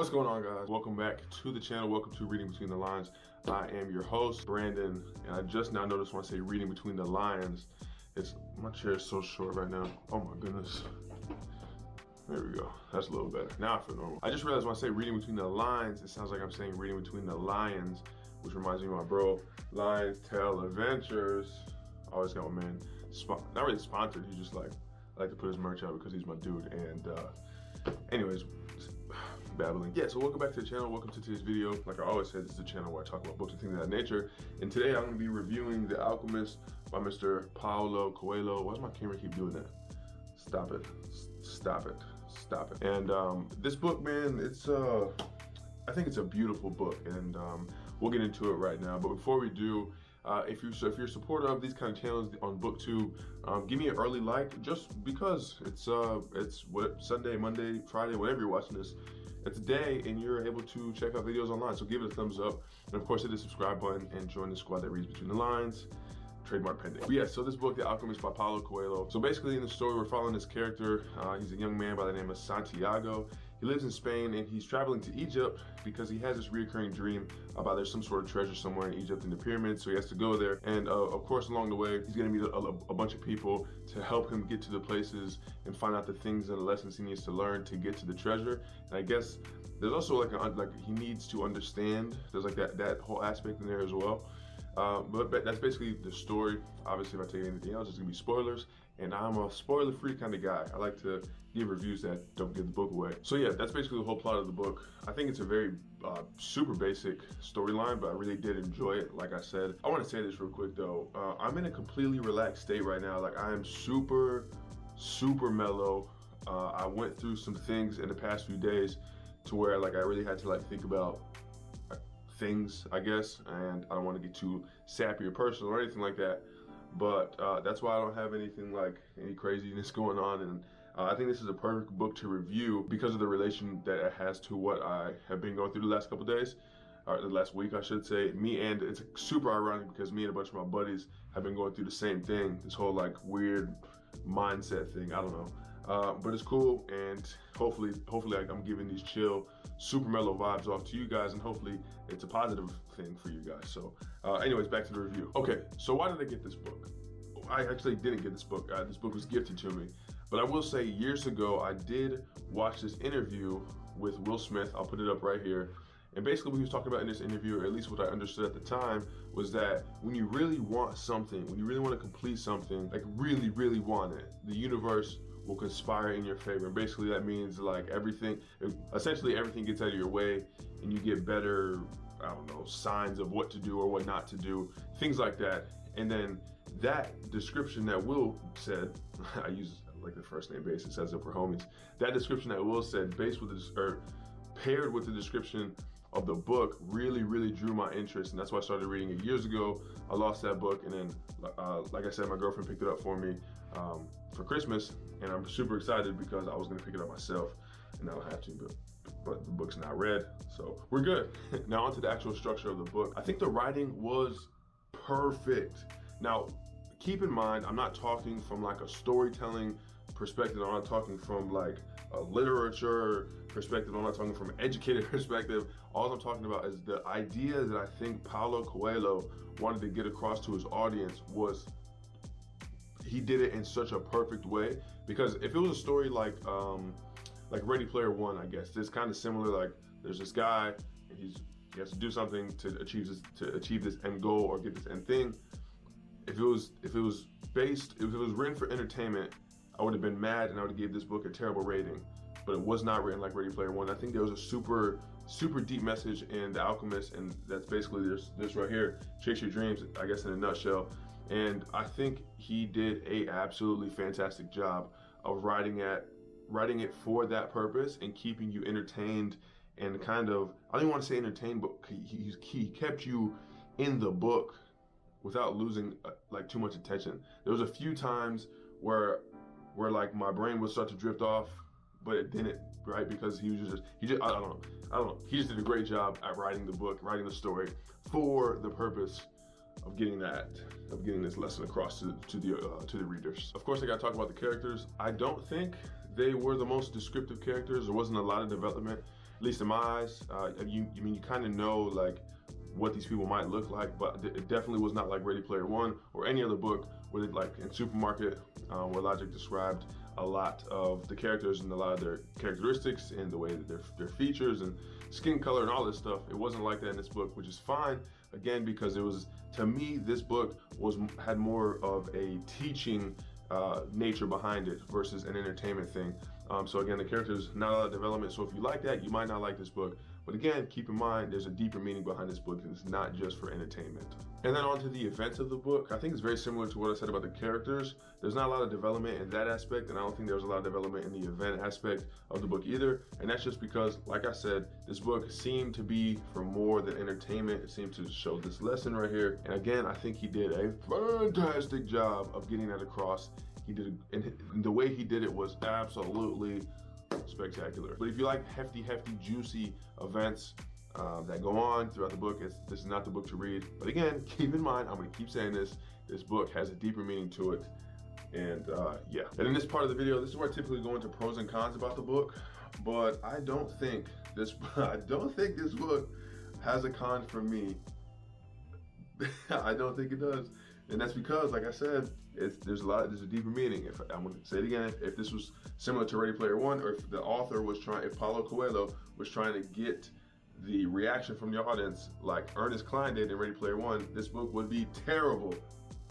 What's going on, guys? Welcome back to the channel. Welcome to Reading Between the Lines. I am your host, Brandon, and I just now noticed when I say reading between the lines, my chair is so short right now. Oh my goodness. There we go. That's a little better. Now I feel normal. I just realized when I say reading between the lines, it sounds like I'm saying reading between the lions, which reminds me of my bro, Lions Tell Adventures. I always got my man, not really sponsored, he's just like, I like to put his merch out because he's my dude. And anyways, babbling. Yeah, so welcome back to the channel. Welcome to today's video. Like I always said, this is a channel where I talk about books and things of that nature. And today I'm going to be reviewing The Alchemist by Mr. Paulo Coelho. Why does my camera keep doing that? Stop it. Stop it. Stop it. And this book, man, it's I think it's a beautiful book, and we'll get into it right now. But before we do, if you're a supporter of these kind of channels on BookTube, give me an early like, just because it's what, Sunday, Monday, Friday, whenever you're watching this, it's a day and you're able to check out videos online. So give it a thumbs up, and of course hit the subscribe button and join the squad that reads between the lines. Trademark pending. But yeah, so this book, The Alchemist by Paulo Coelho. So basically in the story, we're following this character. He's a young man by the name of Santiago. He lives in Spain and he's traveling to Egypt because he has this recurring dream about there's some sort of treasure somewhere in Egypt in the pyramids. So he has to go there. And of course, along the way, he's gonna meet a bunch of people to help him get to the places and find out the things and the lessons he needs to learn to get to the treasure. And I guess there's also like he needs to understand. There's like that whole aspect in there as well. But that's basically the story. Obviously, if I take anything else, it's gonna be spoilers, and I'm a spoiler-free kind of guy. I like to give reviews that don't give the book away. So yeah, that's basically the whole plot of the book. I think it's a very super basic storyline, but I really did enjoy it. Like I said, I want to say this real quick though. I'm in a completely relaxed state right now. Like I am super mellow. I went through some things in the past few days to where like I really had to like think about things, I guess, and I don't want to get too sappy or personal or anything like that, but that's why I don't have anything like any craziness going on. And I think this is a perfect book to review because of the relation that it has to what I have been going through the last couple days, or the last week I should say. And it's super ironic because me and a bunch of my buddies have been going through the same thing, this whole like weird mindset thing. I don't know, but it's cool, and hopefully I'm giving these chill, super mellow vibes off to you guys, and hopefully it's a positive thing for you guys. So anyways, back to the review. Okay, so why did I get this book? I actually didn't get this book. This book was gifted to me. But I will say years ago, I did watch this interview with Will Smith. I'll put it up right here. And basically what he was talking about in this interview, or at least what I understood at the time, was that when you really want something, when you really want to complete something, like really want it, the universe will conspire in your favor. And basically that means like essentially everything gets out of your way and you get better, I don't know, signs of what to do or what not to do, things like that. And then that description that Will said, I use like the first name basis as if we're homies, that description that Will said paired with the description of the book really drew my interest, and that's why I started reading it years ago. I lost that book, and then like I said, my girlfriend picked it up for me for Christmas, and I'm super excited because I was gonna pick it up myself, and I don't have to, but the book's not read, so we're good. Now onto the actual structure of the book. I think the writing was perfect. Now keep in mind, I'm not talking from like a storytelling perspective. I'm not talking from like a literature perspective. I'm not talking from an educated perspective. All I'm talking about is the idea that I think Paulo Coelho wanted to get across to his audience was, he did it in such a perfect way. Because if it was a story like Ready Player One, I guess, it's kind of similar. Like there's this guy and he has to do something to achieve this end goal or get this end thing. If it was written for entertainment, I would have been mad and I would have gave this book a terrible rating. But it was not written like Ready Player One. I think there was a super deep message in The Alchemist, and that's basically this right here, chase your dreams, I guess in a nutshell. And I think he did a absolutely fantastic job of writing it for that purpose and keeping you entertained and kind of, I don't even want to say entertained, but he kept you in the book without losing like too much attention. There was a few times where like my brain would start to drift off, but it didn't, right? Because he just I don't know. He just did a great job at writing the book, writing the story for the purpose of getting this lesson across to the readers. Of course, I gotta talk about the characters. I don't think they were the most descriptive characters. There wasn't a lot of development. least in my eyes. You kind of know like what these people might look like, but it definitely was not like Ready Player One or any other book where like in Supermarket, where Logic described a lot of the characters and a lot of their characteristics and the way that their features and skin color and all this stuff. It wasn't like that in this book, which is fine, again, because it was, to me, this book had more of a teaching nature behind it versus an entertainment thing. So again, the characters, not a lot of development. So if you like that, you might not like this book. But again, keep in mind, there's a deeper meaning behind this book, and it's not just for entertainment. And then on to the events of the book. I think it's very similar to what I said about the characters. There's not a lot of development in that aspect, and I don't think there's a lot of development in the event aspect of the book either. And that's just because, like I said, this book seemed to be for more than entertainment. It seemed to show this lesson right here. And again, I think he did a fantastic job of getting that across. He did, and the way he did it was absolutely spectacular. But if you like hefty, juicy events that go on throughout the book, this is not the book to read. But again, keep in mind, I'm going to keep saying this book has a deeper meaning to it. And yeah. And in this part of the video, this is where I typically go into pros and cons about the book. But I don't think this book has a con for me. I don't think it does. And that's because, like I said, there's a deeper meaning. If I'm going to say it again, if this was similar to Ready Player One, or if the author was if Paulo Coelho was trying to get the reaction from the audience like Ernest Cline did in Ready Player One, this book would be terrible.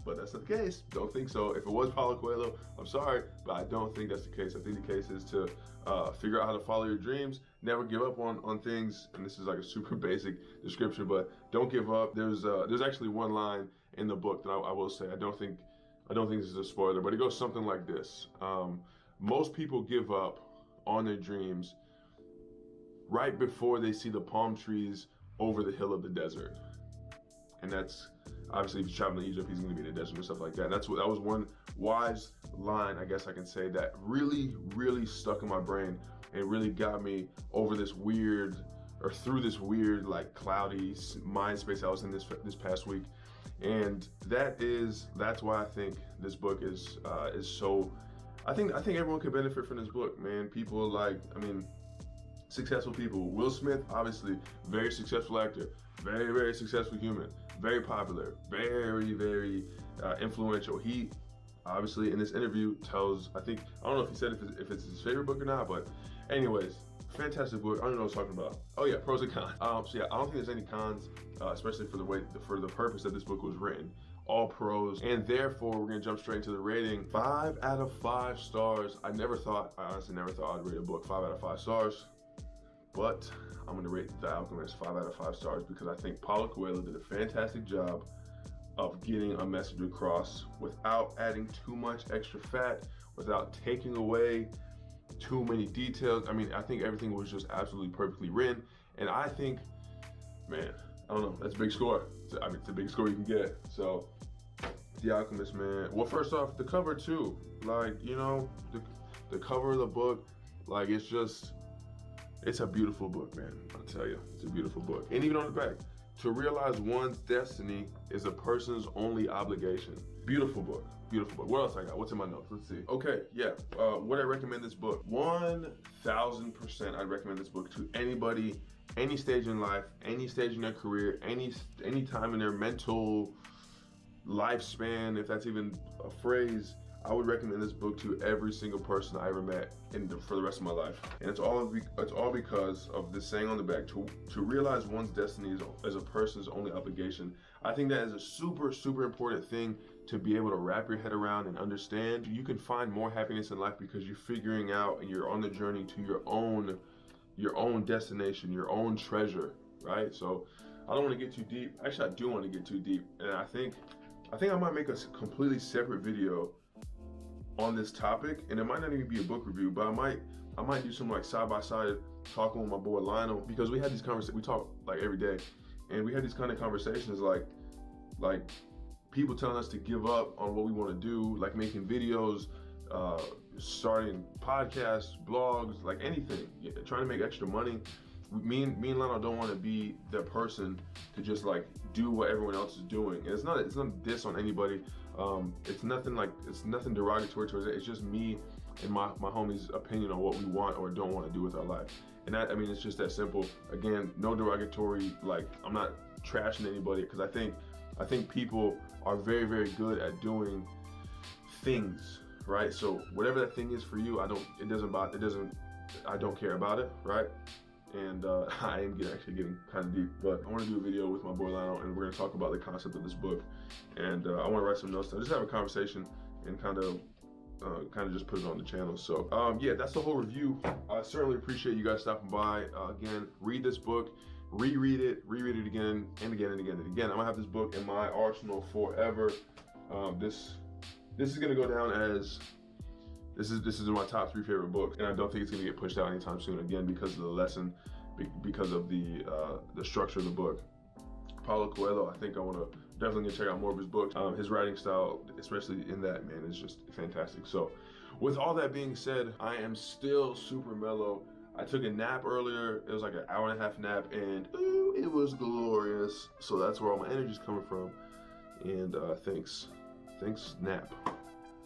But that's not the case. Don't think so. If it was Paulo Coelho, I'm sorry, but I don't think that's the case. I think the case is to figure out how to follow your dreams, never give up on things. And this is like a super basic description, but don't give up. There's actually one line in the book that I will say, I don't think this is a spoiler, but it goes something like this. Most people give up on their dreams right before they see the palm trees over the hill of the desert. And that's obviously, if he's traveling to Egypt, he's going to be in the desert and stuff like that. And that was one wise line, I guess I can say, that really, really stuck in my brain and really got me over this weird, or through this weird, like cloudy mind space I was in this past week. And that's why I think this book is so. I think everyone could benefit from this book, man. People like, successful people. Will Smith, obviously, very successful actor, very, very successful human, very popular, very, very influential. He obviously in this interview tells, I don't know if he said if it's his favorite book or not, but anyways, fantastic book. I don't know what I was talking about. Oh yeah, pros and cons. So yeah, I don't think there's any cons, especially for the purpose that this book was written. All pros, and therefore we're gonna jump straight into the rating. 5 out of 5 stars. I honestly never thought I'd rate a book 5 out of 5 stars, but I'm gonna rate The Alchemist 5 out of 5 stars because I think Paulo Coelho did a fantastic job of getting a message across without adding too much extra fat, without taking away too many details. I think everything was just absolutely perfectly written, and I think, man, I don't know, that's a big score. It's a big score you can get. So, The Alchemist, man. Well, first off, the cover too. Like, the cover of the book, like, it's a beautiful book, man. I'll tell you, it's a beautiful book. And even on the back, to realize one's destiny is a person's only obligation. Beautiful book, beautiful book. What else I got? What's in my notes? Let's see. Okay, yeah. Would I recommend this book? 1000% I'd recommend this book to anybody, any stage in life, any stage in their career, any time in their mental lifespan, if that's even a phrase. I would recommend this book to every single person I ever met for the rest of my life. And it's all because of this saying on the back, to realize one's destiny is a person's only obligation. I think that is a super, super important thing to be able to wrap your head around and understand. You can find more happiness in life because you're figuring out and you're on the journey to your own destination, your own treasure, right? So I don't want to get too deep. Actually, I do want to get too deep. And I think I might make a completely separate video on this topic, and it might not even be a book review, but I might do some like side-by-side talking with my boy Lionel, because we had these conversations, we talk like every day, and we had these kind of conversations like people telling us to give up on what we want to do, like making videos, starting podcasts, blogs, like anything, trying to make extra money. Me and Lionel don't want to be the person to just like do what everyone else is doing. And it's not a diss on anybody. It's nothing derogatory towards it. It's just me my homie's opinion on what we want or don't want to do with our life. And that, I mean, it's just that simple. Again, no derogatory, like, I'm not trashing anybody, because I think people are very, very good at doing things, right? So whatever that thing is for you, I don't care about it, right? And I am actually getting kind of deep, but I want to do a video with my boy Lionel, and we're going to talk about the concept of this book. And I want to write some notes down, just have a conversation, and kind of just put it on the channel. So yeah, that's the whole review. I certainly appreciate you guys stopping by. Again, read this book, reread it again and again and again and again. I'm gonna have this book in my arsenal forever. This is gonna go down as this is in my top 3 favorite books, and I don't think it's gonna get pushed out anytime soon. Again, because of the lesson, because of the structure of the book. Paulo Coelho, I think I want to definitely gonna check out more of his books. His writing style, especially in that, man, is just fantastic. So with all that being said, I am still super mellow. I took a nap earlier. It was like an hour-and-a-half nap, and ooh, it was glorious. So that's where all my energy's coming from. And thanks nap,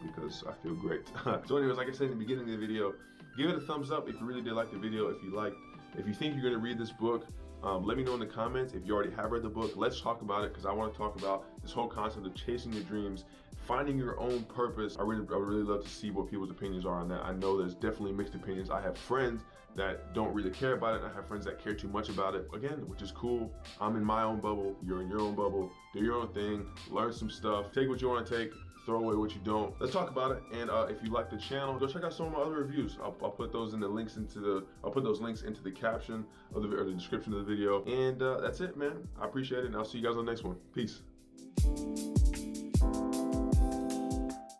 because I feel great. So anyways, like I said in the beginning of the video, give it a thumbs up if you really did like the video. If you think you're gonna read this book, let me know in the comments. If you already have read the book, let's talk about it, because I want to talk about this whole concept of chasing your dreams, finding your own purpose. I would really love to see what people's opinions are on that. I know there's definitely mixed opinions. I have friends that don't really care about it, and I have friends that care too much about it, again, which is cool. I'm in my own bubble, you're in your own bubble. Do your own thing, learn some stuff, take what you want to take, throw away what you don't. Let's talk about it. And if you like the channel, go check out some of my other reviews. I'll put those in the links I'll put those links into the caption of or the description of the video. And that's it, man. I appreciate it, and I'll see you guys on the next one. Peace.